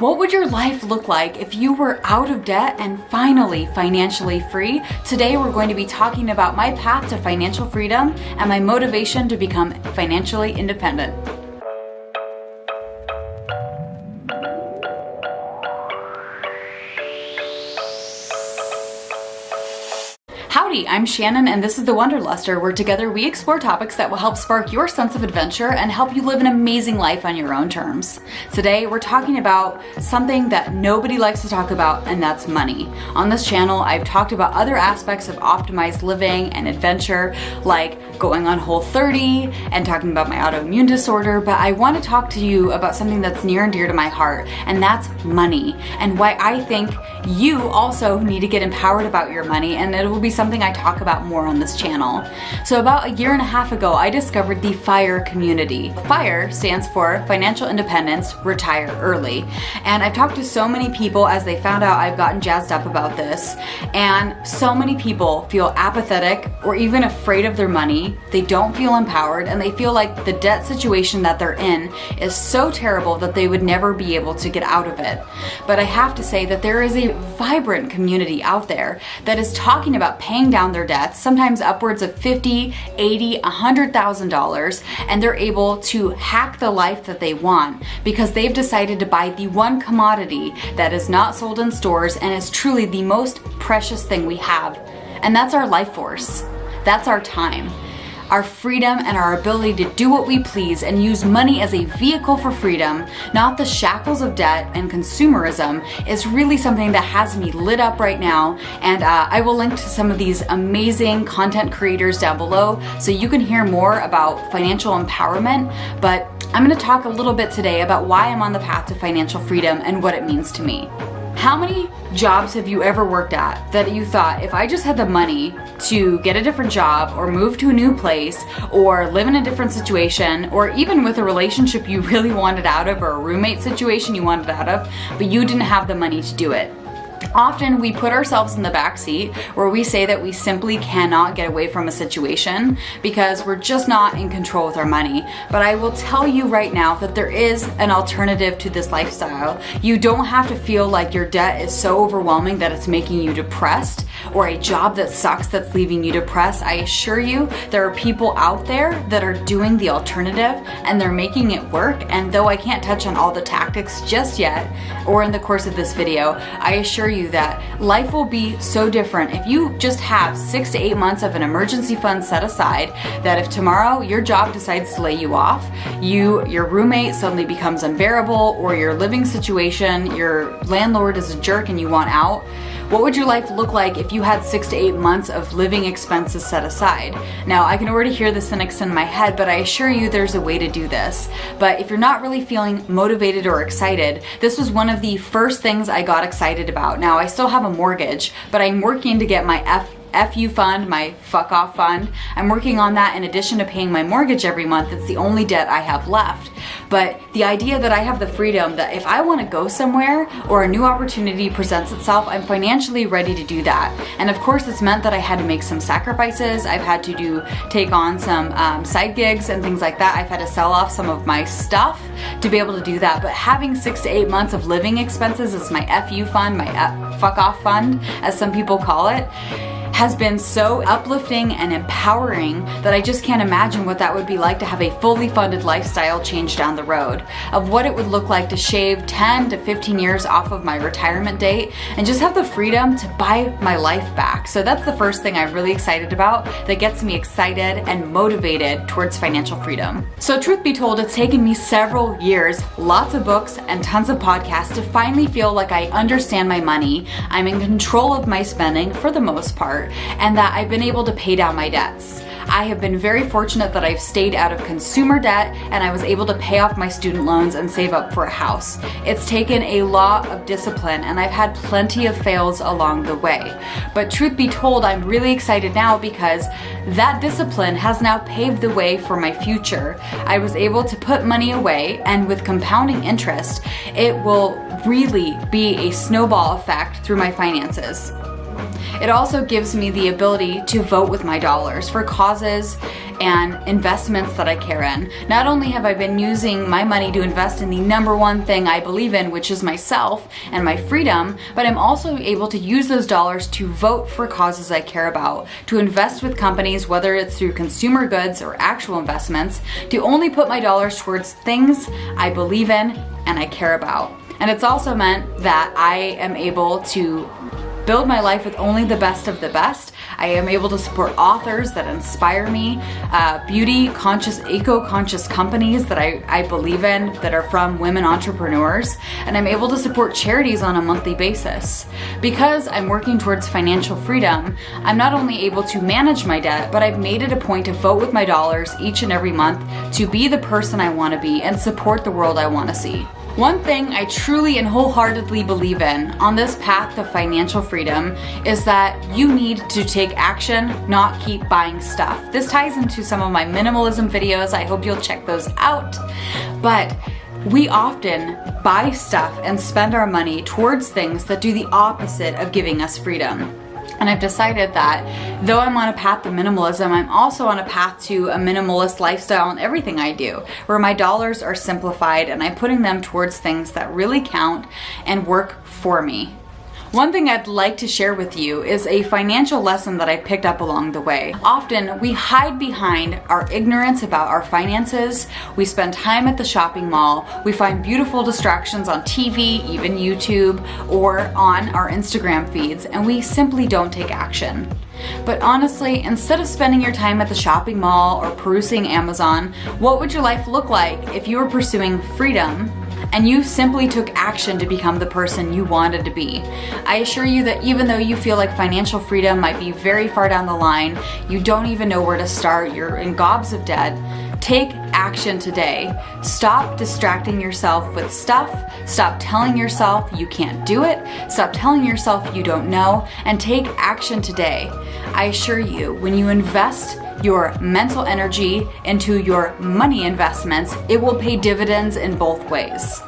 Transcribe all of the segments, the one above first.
What would your life look like if you were out of debt and finally financially free? Today we're going to be talking about my path to financial freedom and my motivation to become financially independent. Howdy, I'm Shannon and this is The Wanderluster, where together we explore topics that will help spark your sense of adventure and help you live an amazing life on your own terms. Today we're talking about something that nobody likes to talk about, and that's money. On this channel I've talked about other aspects of optimized living and adventure, like going on Whole30 and talking about my autoimmune disorder, but I want to talk to you about something that's near and dear to my heart, and that's money, and why I think you also need to get empowered about your money, and it will be something I talk about more on this channel. So about a year and a half ago, I discovered the FIRE community. FIRE stands for Financial Independence, Retire Early. And I've talked to so many people as they found out I've gotten jazzed up about this, and so many people feel apathetic or even afraid of their money. They don't feel empowered, and they feel like the debt situation that they're in is so terrible that they would never be able to get out of it. But I have to say that there is a vibrant community out there that is talking about paying down their debts, sometimes upwards of $50,000, $80,000, $100,000, and they're able to hack the life that they want because they've decided to buy the one commodity that is not sold in stores and is truly the most precious thing we have, and that's our life force. That's our time. Our freedom and our ability to do what we please and use money as a vehicle for freedom, not the shackles of debt and consumerism, is really something that has me lit up right now. And I will link to some of these amazing content creators down below so you can hear more about financial empowerment. But I'm going to talk a little bit today about why I'm on the path to financial freedom and what it means to me. How many jobs have you ever worked at that you thought, if I just had the money to get a different job or move to a new place or live in a different situation, or even with a relationship you really wanted out of or a roommate situation you wanted out of, but you didn't have the money to do it? Often we put ourselves in the back seat where we say that we simply cannot get away from a situation because we're just not in control with our money. But I will tell you right now that there is an alternative to this lifestyle. You don't have to feel like your debt is so overwhelming that it's making you depressed, or a job that sucks that's leaving you depressed. I assure you there are people out there that are doing the alternative and they're making it work. And though I can't touch on all the tactics just yet or in the course of this video, I assure you that life will be so different if you just have 6 to 8 months of an emergency fund set aside, that if tomorrow your job decides to lay you off, your roommate suddenly becomes unbearable, or your living situation, your landlord is a jerk and you want out. What would your life look like if you had 6 to 8 months of living expenses set aside? Now, I can already hear the cynics in my head, but I assure you there's a way to do this. But if you're not really feeling motivated or excited, this was one of the first things I got excited about. Now, I still have a mortgage, but I'm working to get my FU fund, my fuck off fund. I'm working on that in addition to paying my mortgage every month. It's the only debt I have left. But the idea that I have the freedom that if I want to go somewhere or a new opportunity presents itself, I'm financially ready to do that. And of course, it's meant that I had to make some sacrifices. I've had to take on some side gigs and things like that. I've had to sell off some of my stuff to be able to do that. But having 6 to 8 months of living expenses as my FU fund, my fuck off fund, as some people call it, has been so uplifting and empowering that I just can't imagine what that would be like to have a fully funded lifestyle change down the road, of what it would look like to shave 10 to 15 years off of my retirement date and just have the freedom to buy my life back. So that's the first thing I'm really excited about that gets me excited and motivated towards financial freedom. So truth be told, it's taken me several years, lots of books and tons of podcasts to finally feel like I understand my money, I'm in control of my spending for the most part, and that I've been able to pay down my debts. I have been very fortunate that I've stayed out of consumer debt and I was able to pay off my student loans and save up for a house. It's taken a lot of discipline and I've had plenty of fails along the way. But truth be told, I'm really excited now because that discipline has now paved the way for my future. I was able to put money away, and with compounding interest, it will really be a snowball effect through my finances. It also gives me the ability to vote with my dollars for causes and investments that I care in. Not only have I been using my money to invest in the number one thing I believe in, which is myself and my freedom, but I'm also able to use those dollars to vote for causes I care about, to invest with companies, whether it's through consumer goods or actual investments, to only put my dollars towards things I believe in and I care about. And it's also meant that I am able to build my life with only the best of the best. I am able to support authors that inspire me, beauty-conscious, eco-conscious companies that I believe in that are from women entrepreneurs, and I'm able to support charities on a monthly basis. Because I'm working towards financial freedom, I'm not only able to manage my debt, but I've made it a point to vote with my dollars each and every month to be the person I want to be and support the world I want to see. One thing I truly and wholeheartedly believe in on this path to financial freedom is that you need to take action, not keep buying stuff. This ties into some of my minimalism videos. I hope you'll check those out. But we often buy stuff and spend our money towards things that do the opposite of giving us freedom. And I've decided that though I'm on a path to minimalism, I'm also on a path to a minimalist lifestyle in everything I do, where my dollars are simplified and I'm putting them towards things that really count and work for me. One thing I'd like to share with you is a financial lesson that I picked up along the way. Often we hide behind our ignorance about our finances. We spend time at the shopping mall. We find beautiful distractions on TV, even YouTube, or on our Instagram feeds, and we simply don't take action. But honestly, instead of spending your time at the shopping mall or perusing Amazon, what would your life look like if you were pursuing freedom and you simply took action to become the person you wanted to be? I assure you that even though you feel like financial freedom might be very far down the line, you don't even know where to start, you're in gobs of debt, take action today. Stop distracting yourself with stuff. Stop telling yourself you can't do it. Stop telling yourself you don't know, and take action today. I assure you, when you invest your mental energy into your money investments, it will pay dividends in both ways.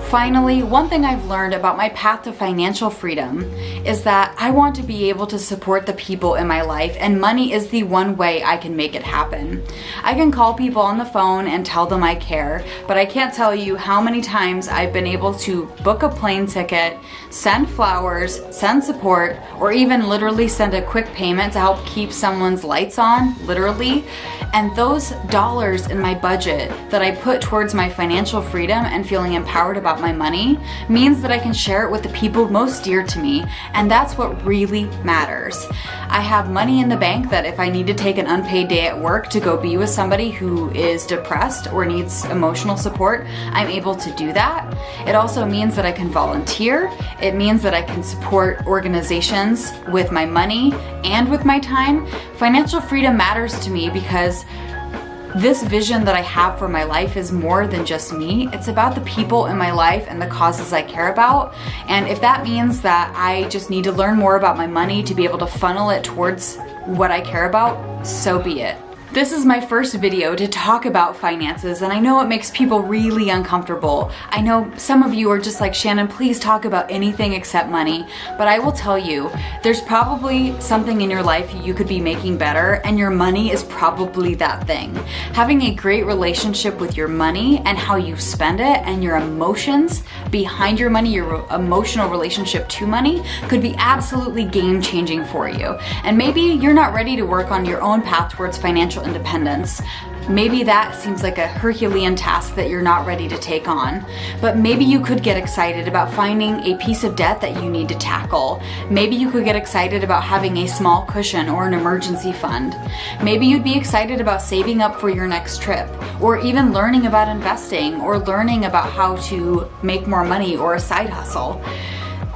Finally, one thing I've learned about my path to financial freedom is that I want to be able to support the people in my life, and money is the one way I can make it happen. I can call people on the phone and tell them I care, but I can't tell you how many times I've been able to book a plane ticket, send flowers, send support, or even literally send a quick payment to help keep someone's lights on, literally. And those dollars in my budget that I put towards my financial freedom and feeling empowered about my money means that I can share it with the people most dear to me, and that's what really matters. I have money in the bank that if I need to take an unpaid day at work to go be with somebody who is depressed or needs emotional support, I'm able to do that. It also means that I can volunteer. It means that I can support organizations with my money and with my time. Financial freedom matters to me because this vision that I have for my life is more than just me. It's about the people in my life and the causes I care about. And if that means that I just need to learn more about my money to be able to funnel it towards what I care about, so be it. This is my first video to talk about finances, and I know it makes people really uncomfortable. I know some of you are just like, Shannon, please talk about anything except money, but I will tell you, there's probably something in your life you could be making better, and your money is probably that thing. Having a great relationship with your money and how you spend it and your emotions behind your money, your emotional relationship to money, could be absolutely game-changing for you. And maybe you're not ready to work on your own path towards financial independence. Maybe that seems like a Herculean task that you're not ready to take on. But maybe you could get excited about finding a piece of debt that you need to tackle. Maybe you could get excited about having a small cushion or an emergency fund. Maybe you'd be excited about saving up for your next trip, or even learning about investing, or learning about how to make more money or a side hustle.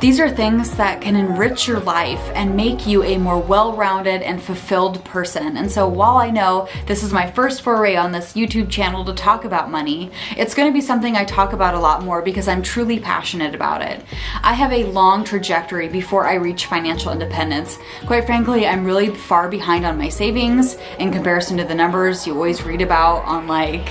These are things that can enrich your life and make you a more well-rounded and fulfilled person. And so while I know this is my first foray on this YouTube channel to talk about money, it's going to be something I talk about a lot more because I'm truly passionate about it. I have a long trajectory before I reach financial independence. Quite frankly, I'm really far behind on my savings in comparison to the numbers you always read about on like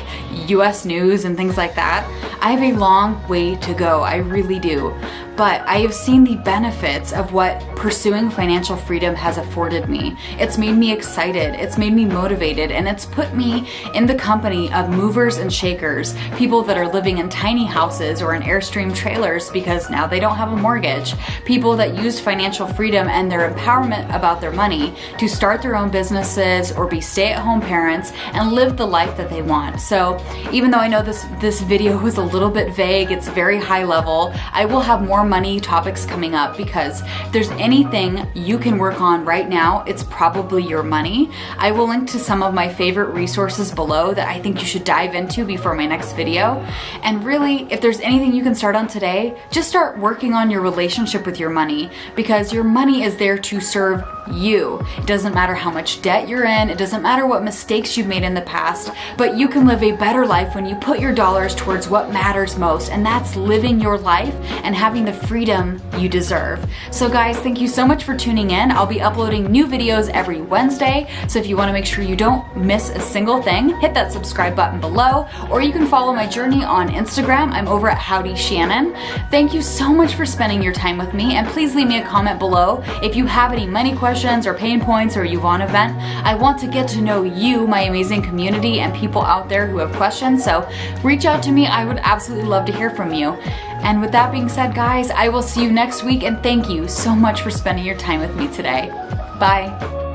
US news and things like that. I have a long way to go, I really do. But I have seen the benefits of what pursuing financial freedom has afforded me. It's made me excited, it's made me motivated, and it's put me in the company of movers and shakers, people that are living in tiny houses or in Airstream trailers because now they don't have a mortgage, people that used financial freedom and their empowerment about their money to start their own businesses or be stay-at-home parents and live the life that they want. So even though I know this video was a little bit vague, it's very high level, I will have more money topics coming up, because if there's anything you can work on right now, it's probably your money. I will link to some of my favorite resources below that I think you should dive into before my next video. And really, if there's anything you can start on today, just start working on your relationship with your money, because your money is there to serve you. It doesn't matter how much debt you're in, it doesn't matter what mistakes you've made in the past, but you can live a better life when you put your dollars towards what matters most, and that's living your life and having the freedom you deserve. So guys, thank you so much for tuning in. I'll be uploading new videos every Wednesday, so if you want to make sure you don't miss a single thing, hit that subscribe button below, or you can follow my journey on Instagram. I'm over at Howdy Shannon. Thank you so much for spending your time with me, and please leave me a comment below if you have any money questions or pain points, or you want to vent. I want to get to know you, my amazing community, and people out there who have questions, so reach out to me. I would absolutely love to hear from you. And with that being said, guys, I will see you next week, and thank you so much for spending your time with me today. Bye.